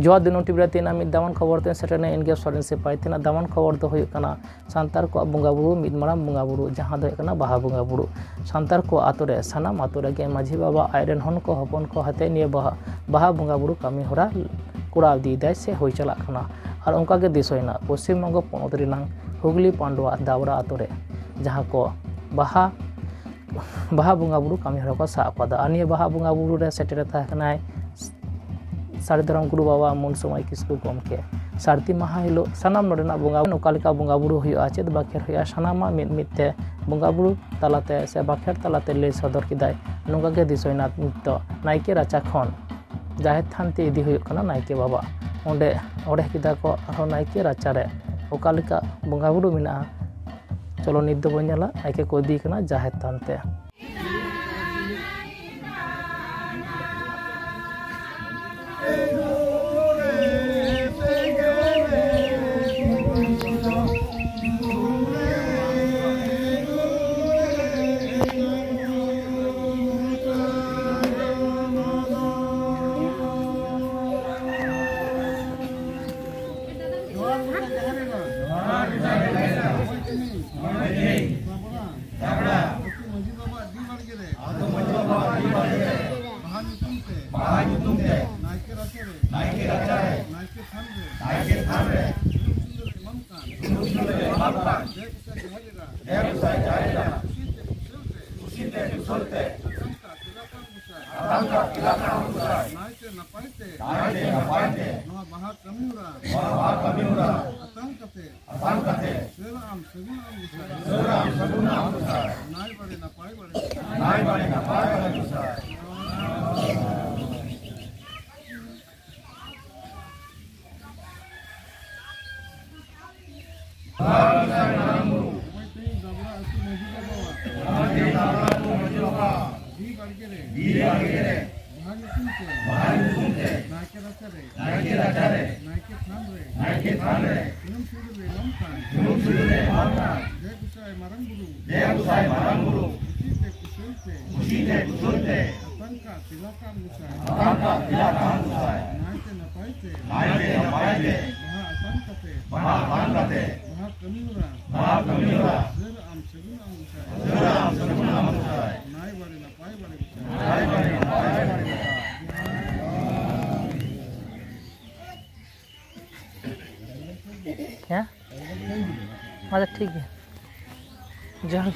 जो दिनों टीवी तेना मिद दामन खबर ते सेटरने इनगे सोरेन से पाई तेना दामन खबर दो हुई kana santar ko bunga buru mid maram bunga buru jahan do kana baha bunga buru santar ko atore sanam atore ge majhi baba airen hon ko hopon ko hate niye baha bunga buru kami hora kuraw di dai se hoi chalak kana ar onka ge disoina Paschim Bongo ponot rinang Hugli Pandua Dawra atore jahan ko baha bunga buru kami hora ko sa pada aniye baha bunga buru re setere ta kana सारे धरम गुरु बाबा मन समय किसकु गमके सारती माहा हिलो सानाम नोडेना बुंगा नोकालिका बुंगा बुरु हुआ चेद बाखेर हुआ सानामा मिदते बुंगा बुरु तालाते से बाखेर तालाते ले सदर किदाय नोंगा गे दिसोयना तो नायके राचा खन जाहेर थानते इदी हुई कना नायके बाबा ओंडे ओडे किदा को आरो नायके राचा रे ओकालिका बुंगा बुरु मिना चलो निद दो बनेला नायके को इदी कना जाहेर थानते क्या अच्छा ठीक है जहाँ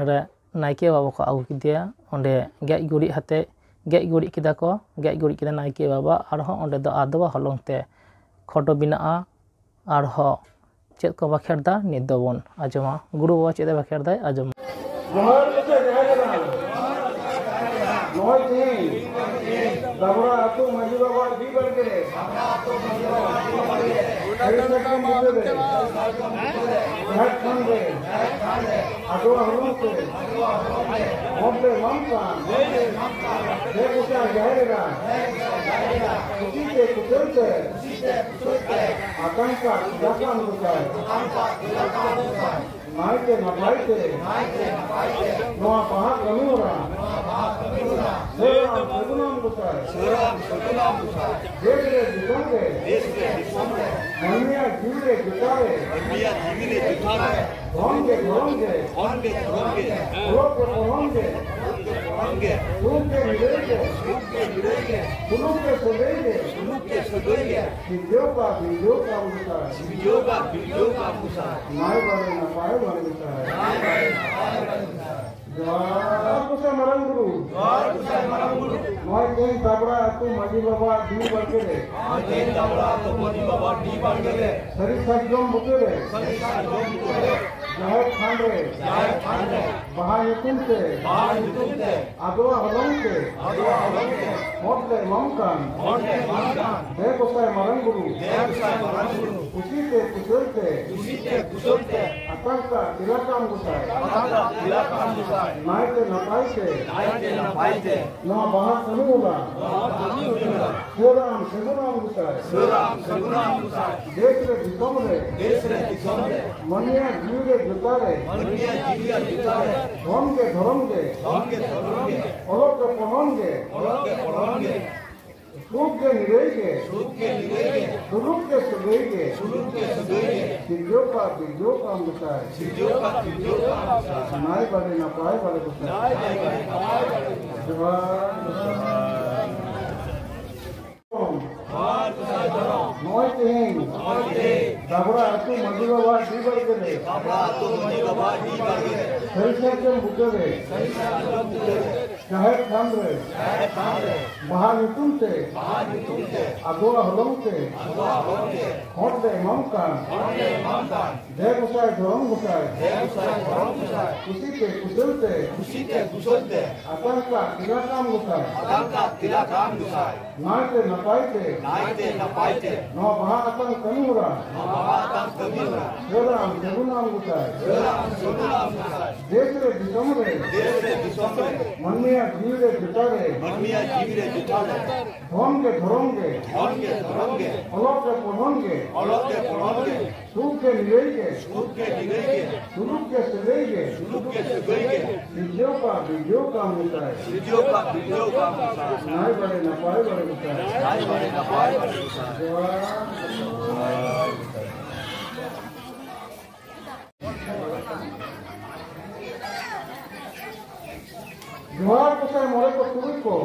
रे नायके बाबा को आगू किदिया ओंडे गेज गुड़ी हते गेज गुड़ी किदा को गेज गुड़ी किदा नायके बाबा आरहो ओंडे दो आदवा हलंग ते खटो बिनाआ आरहो चेद को बाखेरदा नित दो बन आजमा गुरु बाबा चेद बाखेरदा आजम दाबरा आतु माजी बाबा दी बरके घाट खंडे आदो हलंते मोबले मामका दे कुचा जाएगा किसी के कुचलते आकांक्षा दाकान कुचा नाइके नपाइते नोआ पहा कनुरा सेराम सगुनाम कुचाय देश रे दिसोंगे मनिया जीवरे जुटारे होंगे होंगे लोग होंगे सुख के मिलेंगे सुलूक के सदेंगे वीडियो का उनका नाय बारे ना पाए बारे उनका जवार कुछ मरंग गुरु नॉय केन दाबड़ा तू माजी बाबा दी बरके सरी सजम बुके जहर खांडे बहा यकुन से आदवा हलंग से मोटले ममकान दे कोसाय मरंग गुरु उसी के कुशलते आतंका तिलाकाम गुसाय नायते नपाइते ना बहा कनुला सेराम सगुनाम गुसाय देश रे दिसोमरे मनिया जीवरे जुटारे धर्मके अलग पहनगे सुख के निरेगे सुलूक के सदेगे सिद्धो का मुसाय नाय बारे ना पाए बारे गुसाय नॉय तें दाबरा आतु माजी बाबा दी बरके सरिसरजम बुके शहर खांडे बहा नितुम से आदवा हलंग से होटले ममकान दे गुसाय धरम गुसाय उसी के कुशलते आतंका तिलाकाम गुसाय नायते नपाइते नो बहा आतंक कनुरा सेराम सगुनाम गुसाय देश रे दिसोमरे मनिया जीवरे जुटारे धर्मके अलग के पहनगे सुख के निरेगे सुलूक के सदेगे वीडियो का मिलता नाय बड़े न पाए बड़े जोहार कुसाय मोरे को तुरी को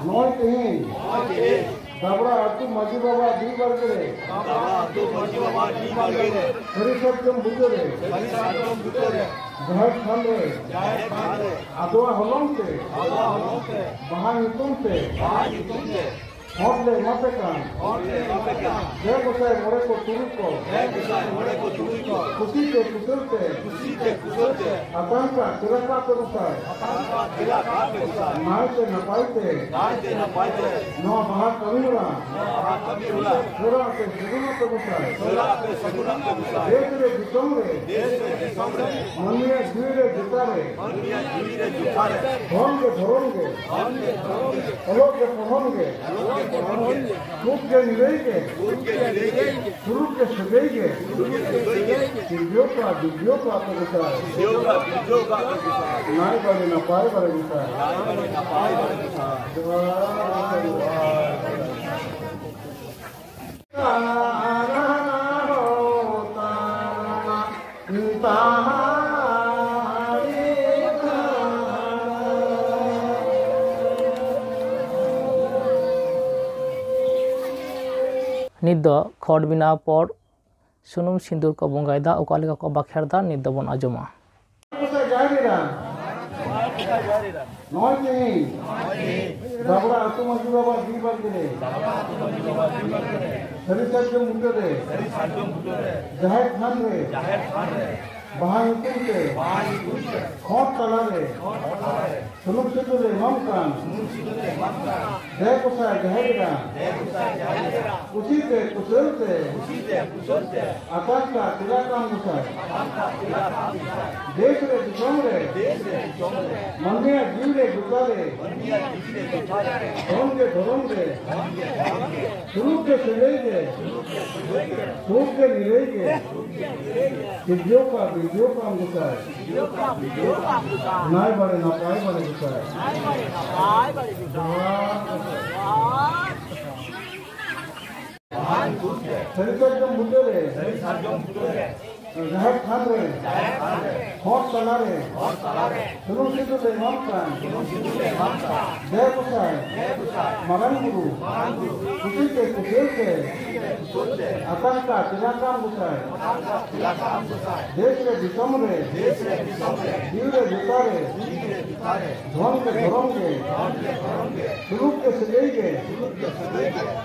नॉय तें दाबड़ा आतु माजी बाबा दी बरके सरिसरजम बुके जहर खांडे आदवा हलंग से बहा नितुम से होटले मपेकान दे गुसाय मोरे को तुरी को खुशी के कुशलते आतंका तिलाका पे गुसाय नायते नपाइते नो बहा कनुरा सेरा के सगुना पे गुसाय देश रे दिसोमरे मनिया जीवरे जुटारे धर्मके अलग के पहनगे सुख के निरेगे सुलूक के सदेगे वीडियो का गुसाय नाय बारे ना पाए बारे गुसाय नित दो खट बिना पर सुनुम सिंदूर को बंगायदा ओका लेका को बाखेरदा नित दो बन आजमा। Jairira. Noi King. Dabra Atu Maji Baba Dibar Gire. Sari Sajjam Mutare. Jahir Khan Re. Bahai Kunte. Khot Talare. Sunuk Sidule Mamkan. Jai Kusai Jairira. Kusite Kusulte. Akashka Tilakam Kusai. Desre Dishomre. Mandiya Jivre Gutare. Dhonge Dhoromge. Surupke Silege. Surupke Nilege. Vidyoka Vidyoka Gusai. Nai Bade Napai Bade Gusai. Sari Sajjam Mutare. Jahir Khan Re. Khot Talare. Sunuk Sidule Mamkan. Jai Kusai. Maran Guru. Kusite Kusulte. Akashka Tilakam Gusai. Desre Dishomre. Jivre Gutare. Dhonge Dhoromge. Surupke Silege.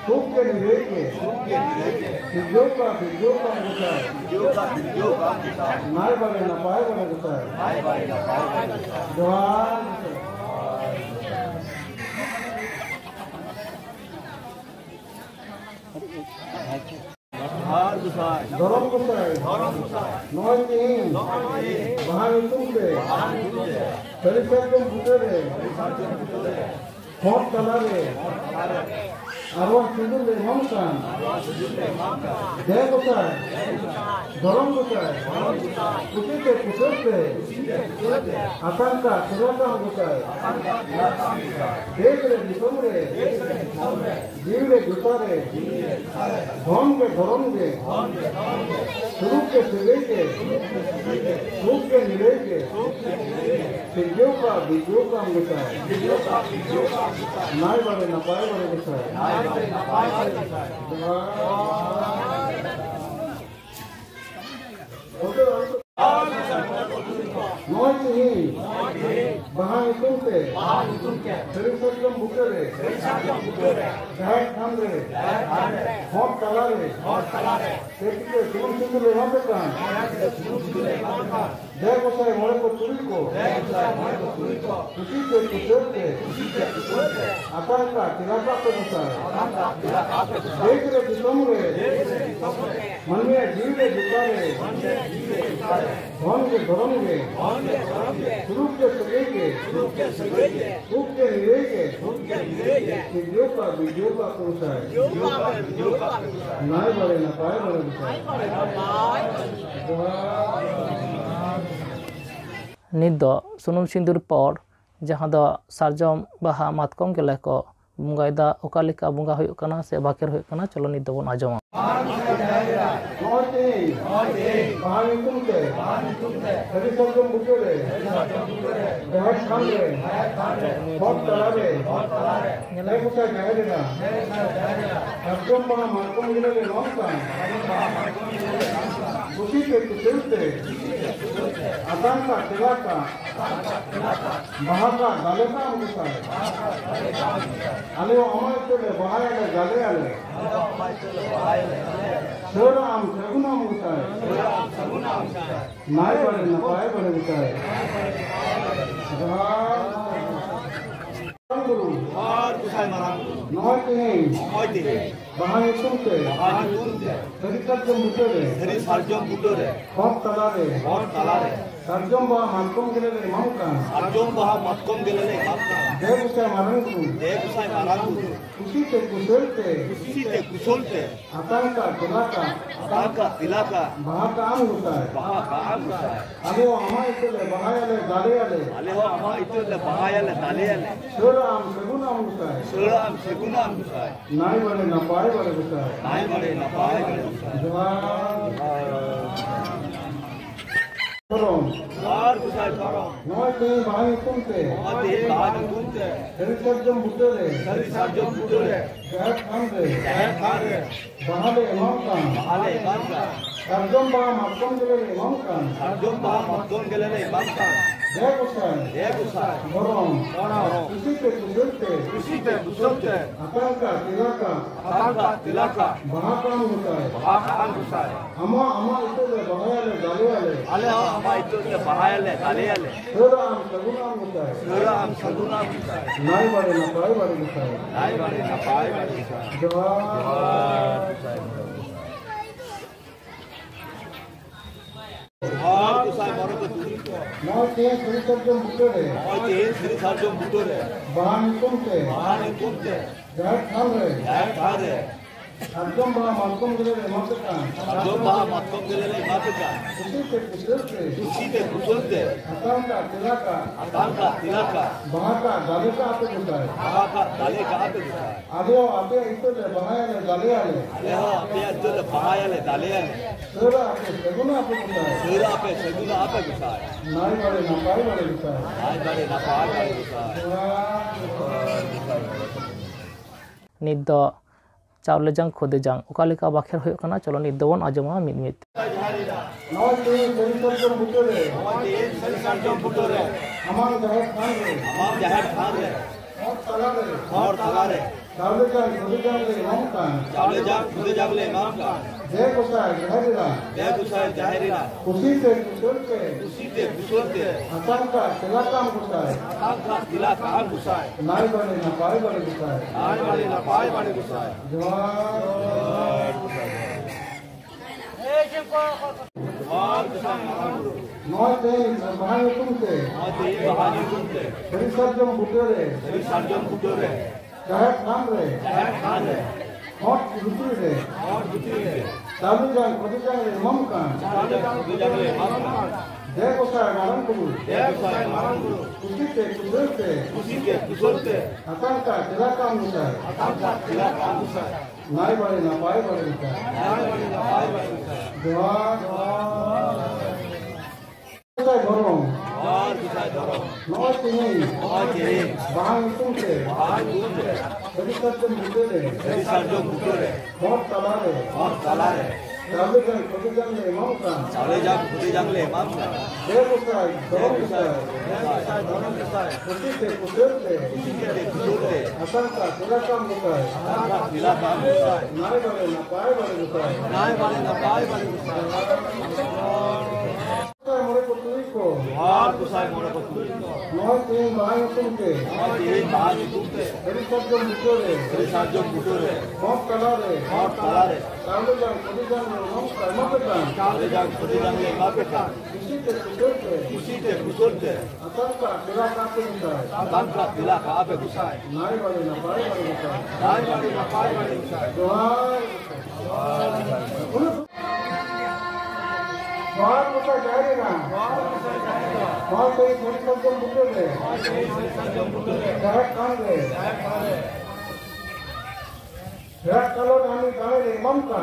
Surupke Nilege. Vidyoka Vidyoka Gusai. Nai Bade Napai Bade Gusai. Jawar. Dharam Gusai. Noi King. Bahai Kunte. Sari Sajjam Mutare. Khot Talare. Arwah Sidule Mamkan. Jai Kusai. Dharam Gusai. Kusite Kusulte. Akashka Tilakam Gusai. Desre Dishomre. Jivre Gutare. Dhonge Dhoromge. Surupke Silege. Surupke Nilege. Vidyoka Vidyoka Gusai. Nai Bade Napai Bade Gusai. Noi King. Bahai Kunte. Sari Sajjam Mutare. Jahir Khan Re. Khot Talare. Sunuk Sidule Mamkan. Jai Kusai Moreko Turiko. Kusite Kusulte. Akashka Tilakam Gusai. Desre Dishomre. Mandiya Jivre Gutare. Dhonge Dhoromge. Surupke Silege. Surupke Nilege. Vidyoka Vidyoka Gusai. Nai Bade Napai Bade Gusai. nit do sunum sindur por jahan do sarjom baha matkom gele ko bungai da okalika bunga hoyuk kana se baker hoyuk kana cholo nit do bon ajoma Bahai Kunte. Sari Sajjam Mutare. Jahir Khan Re. Khot Talare. Jai Kusai Jairira. Sajjam Baha Matkom Gilele Mamkan. Kusite Kusulte. Akashka Tilakam. Bahaka Dalekam Gusai. Aleo Amai Tule Bahai Ale Jale Ale. Suram Sagunam Gusai. Nai Bade Napai Bade Gusai. Guru. Noi King. Bahai Kunte. Sari Sajjam Mutare. Khot Talare. Sajjam Baha Matkom Gilele Mamkan. Jai Kusai Maran Guru. Kusite Kusulte. Akashka Tilakam. Bahaka Am Gusai. Aleo Amai Tule Bahai Ale Jale Ale. Suram Sagunam Gusai. Nai Bade Napai Bade Gusai. Dharam. Noi King Bahai Kunte. Sari Sajjam Mutare. Jahir Khan Re. Bahale Mamkan. Sarjom Baha Matkom Gilele Mamkan. जय गोसाई बोरों खुशी पे कुशलते आतंका तिलाका Mahakam होता है अमा इतने बहायाले दालेयाले सराम सगुनाम होता है नाई बारे ना पाई बारे गोसाई नौ तीन श्री सर्जम बुटोरे बाहर निकुमते जय थारे अर्जुन बा मातकम गिरे मातका खुशी पे कुशलते आतंका तिलाका बाहका दाले का आपे गुसाए आदियो आपे इतने बहायाले दालेयाले सेरा आपे सगुना आपे गुसाए नाई बारे ना पाई बारे गुसाए निद चावले जांग खुदे जांग उकालिका बाखेर होय kana चलो निद दोन आजमा मित नौ तीन सरजम बुटोरे हमार जहर खान रे और तलारे चावले जांग खुदे जांग ले इमाम का जय गोसाई जहरीला खुशी से कुशलते आतंका तिलाका गोसाई नाई बने ना पाई बने गोसाई नौ तीन बहाने तुमसे श्री सर्जम बुटोरे जहर खान रे हॉट गुटी रे चालू जान खुद जान रे इमाम का जय गोसाई मारन गुरु खुशी पे कुशलते आतंका तिलाका गोसाई नाई बारे ना पाई बारे गोसाई बोरों नौ तीन बाहर तुमसे श्री सर्जम बुटोरे बहुत तलारे चावले जान खुद जान ले इमाम का जय गोसाई खुशी पे कुशलते आतंका तिलाका गोसाई नाई बारे ना पाई बारे गोसाई मोरे को नौ तीन बाहर तुमसे श्री सर्जम बुटोरे बहुत तलारे चावले जान खुद जान ले इमाम का खुशी पे कुशलते आतंका तिलाका गोसाई नाई बारे ना पाई बारे बाहर गोसाई जाएगा बहुत सही श्री सर्जम बुटोरे जहर खान रे जहर कलो नानी गाने रे इमाम का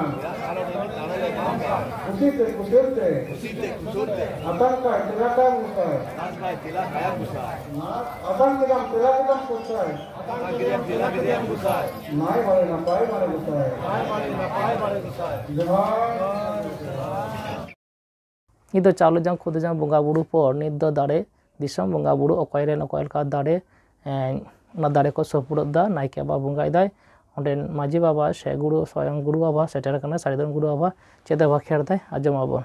खुशी पे कुशलते आतंका तिलाका गोसाई आतंका गोसाई नाई बारे ना पाई बारे गोसाई निद चावले जांग खुदे जांग बंगा बुड़ू पर निद दाड़े दिसम बंगा बुड़ू अकयरेन अकयलका दाड़े ना दाड़े को सपुरदा नायके बाबा बंगायदाय ओंडे माजी बाबा से गुरु स्वयं गुरु बाबा सेटर कना सारिदन गुरु बाबा चेदा बाखेर दाय आजमाबो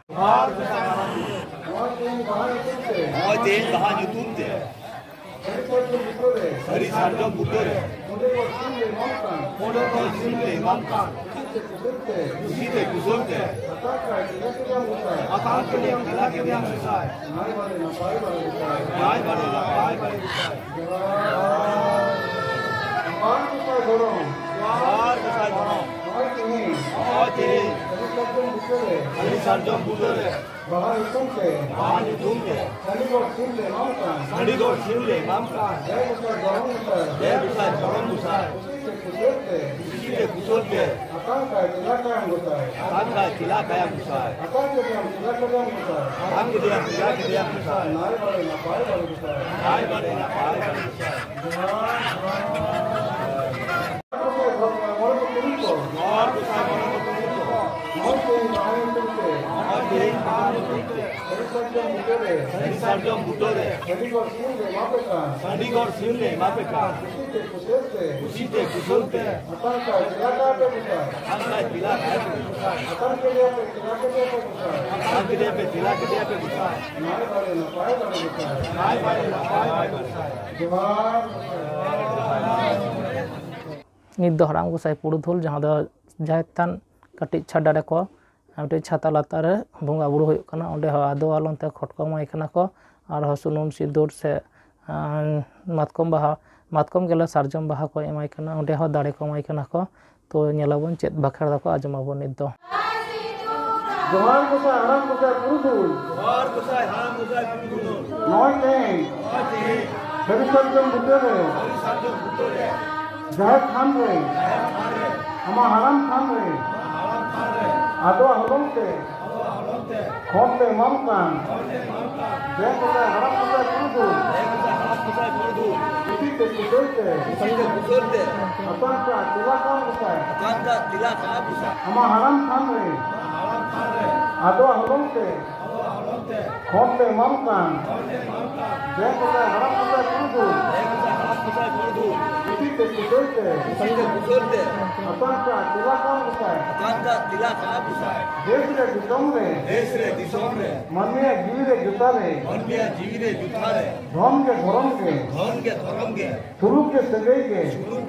श्री सर्जम बुटोरे खुशी पे कुशलते आतंका तिलाका गोसाई नाई बारे ना पाई बारे गोसाई बोरों श्री सर्जम बुटोरे बाहर तुमसे श्री इमाम का जय गोसाई खुशी पे कुशलते आतंका तिलाका गोसाई नाई बारे ना पाई बारे गोसाई Sarjom Butore, Sandigor Simle Mapeka, Usite Kusulte, Atanka Tilaka, Atanke Tilaka, ᱱᱤᱛ ᱫᱚ ᱦᱟᱲᱟᱢ ᱜᱚᱸᱥᱟᱭ ᱯᱩᱨᱩᱫᱷᱩᱞ ᱡᱟᱦᱟᱸ ᱫᱚ ᱡᱟᱦᱮᱨ ᱛᱷᱟᱱ ᱠᱟᱹᱴᱤᱡ ᱪᱷᱟᱰᱟ ᱨᱮᱠᱚ ᱢᱤᱫᱴᱮᱡ ᱪᱷᱟᱛᱟ ᱞᱟᱛᱟᱨ ᱨᱮ ᱵᱚᱸᱜᱟ ᱵᱩᱨᱩ ᱦᱩᱭᱩᱜ ᱠᱟᱱᱟ ᱚᱸᱰᱮ ᱦᱚᱸ ᱟᱫᱚ ᱟᱞᱚᱱ ᱛᱮ ᱠᱷᱚᱴ ᱠᱚ ᱮᱢᱟᱭ ᱠᱟᱱᱟ ᱠᱚ ᱟᱨᱦᱚᱸ ᱥᱩᱱᱩᱢ ᱥᱤᱸᱫᱩᱨ ᱥᱮ ᱢᱟᱛᱠᱚᱢ ᱜᱮᱞᱮ ᱥᱟᱨᱡᱚᱢ ᱵᱟᱦᱟ ᱠᱚ ᱮᱢᱟᱭ ᱠᱟᱱᱟ ᱚᱸᱰᱮ ᱦᱚᱸ ᱫᱟᱲᱮ ᱠᱚ ᱮᱢᱟᱭ ᱠᱟᱱᱟ ᱠᱚ ᱛᱚ ᱧᱮᱞᱟᱵᱚᱱ ᱪᱮᱫ ᱵᱟᱠᱷᱮᱲ ᱫᱟᱠᱚ ᱟᱸᱡᱚᱢᱟᱵᱚᱱ ᱱᱤᱛ ᱫᱚ Johar Gosai Haram Gosai Purudhul. Johar Gosai Haram Gosai Purudhul. Noi Teng. Hari Sarjom Butore. Jahar Khan Re. Ama Haram Khan Re. Ado Halom Te. Khom Te Mam Khan. Jai Gosai Haram Gosai Purudhul. Usi Te Kusulte. Atanka Tilaka Gosai. Ama Haram Khan Re. Ado Halom Te. Khom Te Mam Khan. Jai Gosai Haram Gosai Purudhul. Usi Te Kusulte. Atanka Tilaka Gosai. Desre Disomre. Manmiya Jivire Jutare. Dhom ke Dhorom ke. Suruk ke Sagai ke. Sunum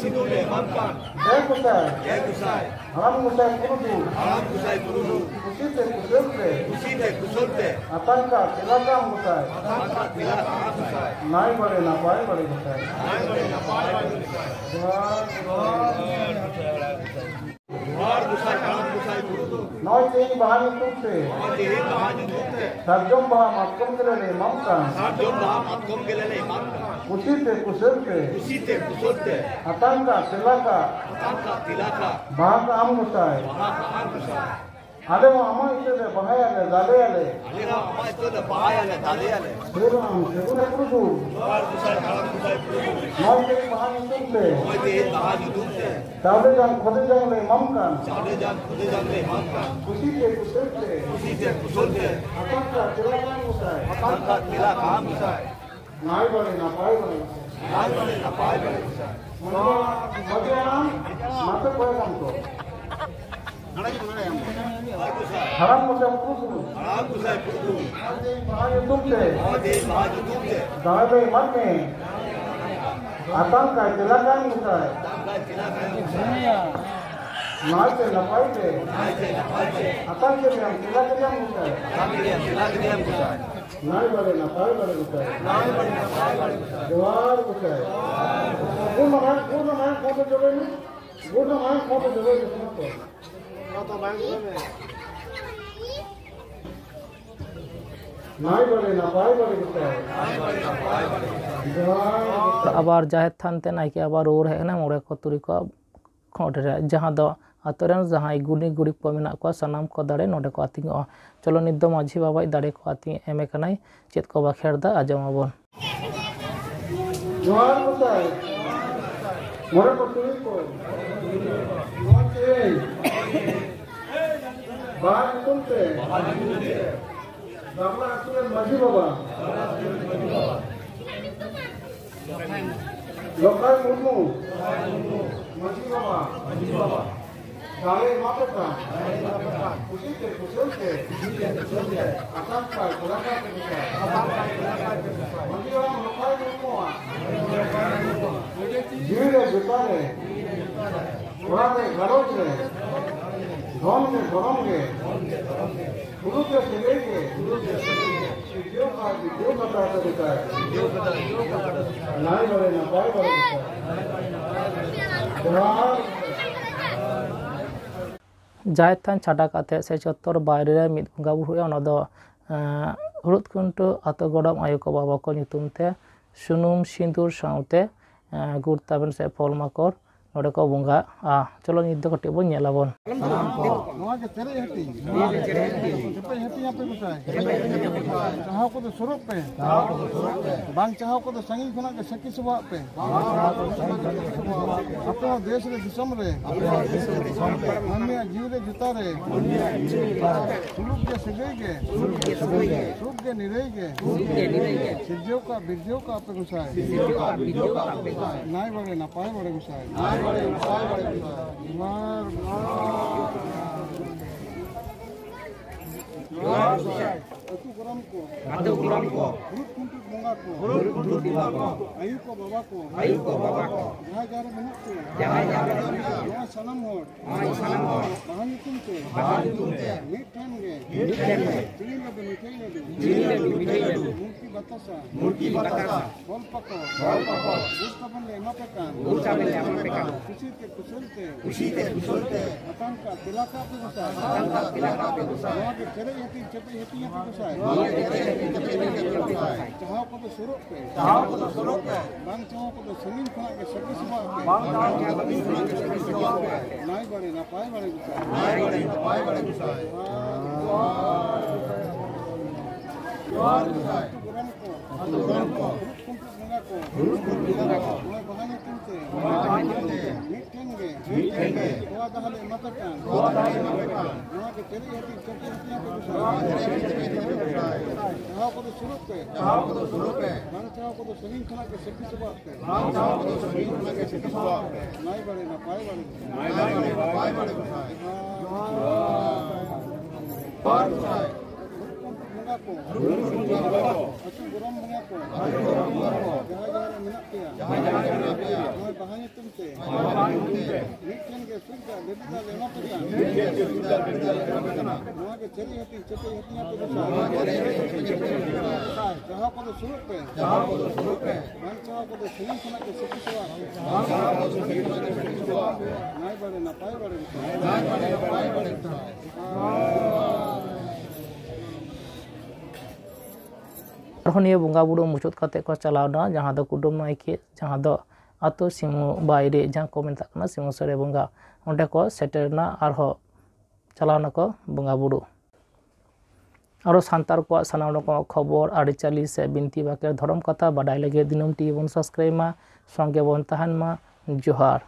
Sindule Mam Khan. Jai Gosai. Haram Gosai Purudhul. Usi Te Kusulte. Atanka Tilaka Gosai. Nai Bade Napai Bade Gosai. Johar Gosai Haram Gosai Purudhul. Noi Teng Bahani Tukte. Sarjom Baha Matkom Gelele Mam Khan. Usi Te Kusulte. Atanka Tilaka. Baha Am Gosai. Ade mo ama itele bahayale daleyale. Seram segune Purudhul. Noi Teng Bahani Tukte. Chaude Jang Khode Jang Le Mam Khan. Usi Te Kusulte. Atanka Tilaka Gosai. Nai Bade Napai Bade. Madhyam Mata Koyam Ko. Haram Gosai Purudhul. Bahani Tukte. Dawe Matme. Atanka Tilaka Gosai. Nai Te Napai Te. Atanka Tilaka Gosai. Nai Bade Napai Bade Gosai. Johar Gosai. Guna man photo jobe ni. Guna man photo jobe ni to. Nai Bade Napai Bade Gosai. আবার জাহের থান তে নাইকে আবার রুয়ার hedge ᱮᱱᱟ ᱢᱚᱬᱮ ᱠᱚ ᱛᱩᱨᱩᱭ ᱠᱚ ᱠᱷᱚᱸᱰ ᱨᱮ ᱡᱟᱦᱟᱸ ᱫᱚ ᱟᱛᱳ ᱨᱮᱱ ᱡᱟᱦᱟᱸᱭ ᱜᱩᱱᱤ ᱜᱩᱨᱤᱵ ᱠᱚ ᱢᱮᱱᱟᱜ ᱠᱚᱣᱟ ᱥᱟᱱᱟᱢ ᱠᱚ ᱫᱟᱲᱮ ᱱᱚᱰᱮ ᱠᱚ ᱟᱹᱛᱤᱧᱚᱜᱼᱟ ᱪᱚᱞᱚ ᱱᱤᱛ ᱫᱚ ᱢᱟᱹᱡᱷᱤ ᱵᱟᱵᱟᱭ ᱫᱟᱲᱮ ᱠᱚ ᱟᱹᱛᱤᱧ ᱮᱢᱮ ᱠᱟᱱᱟᱭ ᱪᱮᱫ ᱠᱚ ᱵᱟᱠᱷᱮᱲ ᱫᱟ ᱟᱸᱡᱚᱢᱟᱵᱚᱱ Johar Gosai. Mora ko turi ko. Noi Teng. Bahani Tukte. Damla Asuren Majhi Baba. Lokai Murmu. Majhi Baba. Dale Mapeka. Usi Te Kusulte. Atanka Tilaka Gosai. Majhi Baba Lokai Murmu. Jivire Jutare. Urate Garojre. Dhom ke Dhorom ke. Suruk ke Sagai ke. Video Kata Gosai. Nai Bade Napai Bade Gosai. Johar জাহের থান ছাড়া কাতে সে চত্বর বাইরে রে মিদ বঙ্গা Bru ᱦᱩᱭᱩᱜᱼᱟ ᱚᱱᱟ ᱫᱚ ᱦᱩᱲᱩᱫ ᱠᱷᱩᱱᱴᱟᱹ ᱟᱛᱳ ᱜᱚᱰᱚᱢ ᱟᱭᱳ ᱠᱚ ᱵᱟᱵᱟ ᱠᱚ ᱧᱩᱛᱩᱢ ᱛᱮ ᱥᱩᱱᱩᱢ ᱥᱤᱸᱫᱩᱨ ᱥᱟᱶᱛᱮ ᱜᱩᱲ ᱛᱟᱵᱮᱱ ᱥᱮ ᱯᱷᱚᱞ ᱢᱟᱠᱚᱲ ᱱᱚᱰᱮ ᱠᱚ ᱵᱚᱸᱜᱟ ᱪᱚᱞᱚ ᱱᱤᱛ ᱫᱚ ᱠᱟᱹᱴᱤᱡ ᱵᱚᱱ ᱧᱮᱞᱟᱵᱚᱱ ᱱᱚᱣᱟ ᱜᱮ ᱪᱮᱨᱮᱡ ᱦᱟᱹᱴᱤ ᱪᱮᱯᱮᱡ ᱦᱟᱹᱴᱤ ᱟᱯᱮ ᱜᱚᱸᱥᱟᱭ ᱪᱟᱦᱟᱣ ᱠᱚᱫᱚ ᱥᱩᱨᱩᱜ ᱯᱮ ᱵᱟᱝ ᱪᱟᱦᱟᱣ ᱠᱚᱫᱚ ᱥᱟᱺᱜᱤᱧ ᱠᱷᱚᱱᱟᱜ ᱜᱮ ᱥᱟᱹᱠᱷᱤ ᱥᱚᱵᱷᱟᱜ ᱯᱮ ᱟᱯᱮ ᱦᱚᱸ ᱫᱮᱥ ᱨᱮ ᱫᱤᱥᱚᱢ ᱨᱮ ᱢᱟᱹᱱᱢᱤᱭᱟᱜ ᱡᱤᱣᱤ ᱨᱮ ᱡᱚᱛᱟ ᱨᱮ ᱥᱩᱞᱩᱠ ᱜᱮ ᱥᱟᱹᱜᱟᱹᱭ ᱜᱮ ᱥᱩᱠ ᱜᱮ ᱱᱤᱨᱟᱹᱭ ᱜᱮ ᱥᱤᱨᱡᱟᱹᱣ ᱠᱟᱜ ᱵᱤᱨᱡᱟᱹᱣ ᱠᱟᱜ ᱯᱮ ᱜᱚᱸᱥᱟᱭ ᱱᱟᱭ ᱵᱟᱲᱮ ᱱᱟᱯᱟᱭ ᱵᱟᱲᱮ ᱜᱚᱸᱥᱟᱭ ᱟᱹᱛᱩ ᱜᱚᱨᱟᱢ ᱠᱚ ᱦᱩᱲᱩᱫ ᱠᱷᱩᱱᱴᱩᱫ ᱵᱚᱸᱜᱟ ᱠᱚ ᱟᱭᱩ ᱠᱚ ᱵᱟᱵᱟ ᱠᱚ ᱡᱟᱦᱟᱸᱭ ᱡᱟᱦᱟᱸ ᱨᱮ ᱢᱮᱱᱟᱜ ᱯᱮᱭᱟ ᱱᱚᱣᱟ ᱥᱟᱱᱟᱢ ᱦᱚᱲ ᱵᱟᱦᱟ ᱧᱩᱛᱩᱢ ᱛᱮ ᱢᱤᱫᱴᱷᱮᱱ ᱜᱮ ᱪᱤᱲᱤ ᱞᱟᱹᱰᱩ ᱢᱤᱴᱷᱟᱹᱭ ᱞᱟᱹᱰᱩ ᱢᱩᱨᱜᱤ ᱵᱟᱛᱟᱥᱟ ᱯᱷᱚᱞ ᱯᱟᱠᱚᱲ ᱵᱩᱴ ᱥᱟᱵᱚᱱ ᱞᱮ ᱮᱢᱟ ᱯᱮ ᱠᱟᱱ ᱠᱩᱥᱤᱛᱮ ᱠᱩᱥᱚᱞᱛᱮ ᱟᱛᱟᱝ ᱠᱟᱜ ᱛᱮᱞᱟ ᱠᱟᱜ ᱯᱮ ᱜᱚᱸᱥᱟᱭ ᱱᱚᱣᱟ ᱜᱮ ᱪᱮᱨᱮᱡ ᱦᱟᱹᱴᱤᱧ ᱪᱮᱯᱮᱡ ᱦᱟᱹᱴᱤᱧ ᱟᱯᱮ ᱜᱚᱸᱥᱟᱭ ᱪᱟᱦᱟᱣ ᱠᱚᱫᱚ ᱥᱩᱨᱩᱜ ᱯᱮ ᱵᱟᱝ ᱪᱟᱦᱟᱣ ᱠᱚᱫᱚ ᱥᱟᱺᱜᱤᱧ ᱠᱷᱚᱱᱟᱜ ᱜᱮ ᱥᱟᱹᱠᱷᱤ ᱥᱚᱵᱷᱟᱜ ᱯᱮ ᱱᱟᱭ ᱵᱟᱲᱮ ᱱᱟᱯᱟᱭ ᱵᱟᱲᱮ ᱜᱚᱸᱥᱟᱭ ᱜᱚᱨᱟᱢ ᱠᱚ ᱦᱩᱲᱩᱫ ᱠᱷᱩᱱᱴᱩᱫ ᱵᱚᱸᱜᱟ ᱠᱚ ᱱᱚᱣᱟ ᱵᱟᱦᱟ ᱧᱩᱛᱩᱢ ᱛᱮ ᱢᱤᱫᱴᱷᱮᱱ ᱜᱮ ᱛᱚᱣᱟ ᱫᱟᱦᱟ ᱞᱮ ᱮᱢᱟ ᱯᱮ ᱠᱟᱱ ᱱᱚᱣᱟ ᱜᱮ ᱪᱮᱨᱮᱡ ᱦᱟᱹᱴᱤᱧ ᱪᱮᱯᱮᱡ ᱦᱟᱹᱴᱤᱧ ᱟᱯᱮ ᱜᱚᱸᱥᱟᱭ ᱪᱟᱦᱟᱣ ᱠᱚᱫᱚ ᱥᱩᱨᱩᱜ ᱯᱮ ᱵᱟᱝ ᱪᱟᱦᱟᱣ ᱠᱚᱫᱚ ᱥᱟᱺᱜᱤᱧ ᱠᱷᱚᱱᱟᱜ ᱜᱮ ᱥᱟᱹᱠᱷᱤ ᱥᱚᱵᱷᱟᱜ ᱯᱮ ᱱᱟᱭ ᱵᱟᱲᱮ ᱱᱟᱯᱟᱭ ᱵᱟᱲᱮ ᱟᱹᱛᱩ ᱜᱚᱨᱟᱢ ᱵᱚᱸᱜᱟ ᱠᱚ ᱡᱟᱦᱟᱸ ᱨᱮ ᱢᱮᱱᱟᱜ ᱯᱮᱭᱟ ᱱᱚᱣᱟ ᱵᱟᱦᱟ ᱧᱩᱛᱩᱢ ᱛᱮ ᱢᱤᱫᱴᱷᱮᱱ ᱜᱮ ᱥᱩᱠ ᱫᱟᱜ ᱞᱟᱹᱰᱩ ᱫᱟᱜ ᱞᱮ ᱮᱢᱟ ᱯᱮ ᱠᱟᱱ ᱱᱚᱣᱟ ᱜᱮ ᱪᱮᱨᱮᱡ ᱦᱟᱹᱴᱤᱧ ᱪᱮᱯᱮᱡ ᱦᱟᱹᱴᱤᱧ ᱟᱯᱮ ᱜᱚᱸᱥᱟᱭ ᱪᱟᱦᱟᱣ ᱠᱚᱫᱚ ᱥᱩᱨᱩᱜ ᱯᱮ ᱵᱟᱝ ᱪᱟᱦᱟᱣ ᱠᱚᱫᱚ ᱥᱟᱺᱜᱤᱧ ᱠᱷᱚᱱᱟᱜ ᱜᱮ ᱥᱟᱹᱠᱷᱤ ᱥᱚᱵᱷᱟᱜ ᱯᱮ ᱱᱟᱭ ᱵᱟᱲᱮ ᱱᱟᱯᱟᱭ ᱵᱟᱲᱮ ᱟᱨᱦᱚᱸ ᱱᱤᱭᱟᱹ ᱵᱚᱸᱜᱟ ᱵᱩᱨᱩ ᱢᱩᱪᱟᱹᱫ ᱠᱟᱛᱮ ᱠᱚ ᱪᱟᱞᱟᱣᱱᱟ ᱡᱟᱦᱟᱸ ᱫᱚ ᱠᱩᱰᱟᱹᱢ ᱱᱟᱭᱠᱮ ᱡᱟᱦᱟᱸ ᱫᱚ ᱟᱛᱳ ᱥᱤᱢᱩ ᱵᱟᱭᱨᱮ ᱡᱟᱦᱟᱸ ᱠᱚ ᱢᱮᱛᱟᱜ ᱠᱟᱱᱟ ᱥᱤᱢᱩ ᱥᱟᱹᱨᱤ ᱵᱚᱸᱜᱟ ᱚᱸᱰᱮ ᱠᱚ ᱥᱮᱴᱮᱨᱱᱟ ᱟᱨᱦᱚᱸ ᱪᱟᱞᱟᱣ ᱱᱟᱠᱚ ᱵᱚᱸᱜᱟ ᱵᱩᱨᱩ ᱟᱨᱚ ᱥᱟᱱᱛᱟᱲ ᱠᱚᱣᱟᱜ ᱥᱟᱱᱟᱢ ᱨᱚᱠᱚᱢ ᱠᱷᱚᱵᱚᱨ ᱟᱹᱨᱤᱪᱟᱹᱞᱤ ᱥᱮ ᱵᱤᱱᱛᱤ ᱵᱟᱠᱷᱮᱲ ᱫᱷᱚᱨᱚᱢ ᱠᱟᱛᱷᱟ ᱵᱟᱰᱟᱭ ᱞᱟᱹᱜᱤᱫ ᱫᱤᱱᱟᱹᱢ ᱴᱤᱵᱷᱤ ᱵᱚᱱ ᱥᱟᱵᱥᱠᱨᱟᱭᱤᱵ ᱢᱟ ᱥᱚᱸᱜᱮ ᱵᱚᱱ ᱛᱟᱦᱮᱱ ᱢᱟ ᱡᱚᱦᱟᱨ।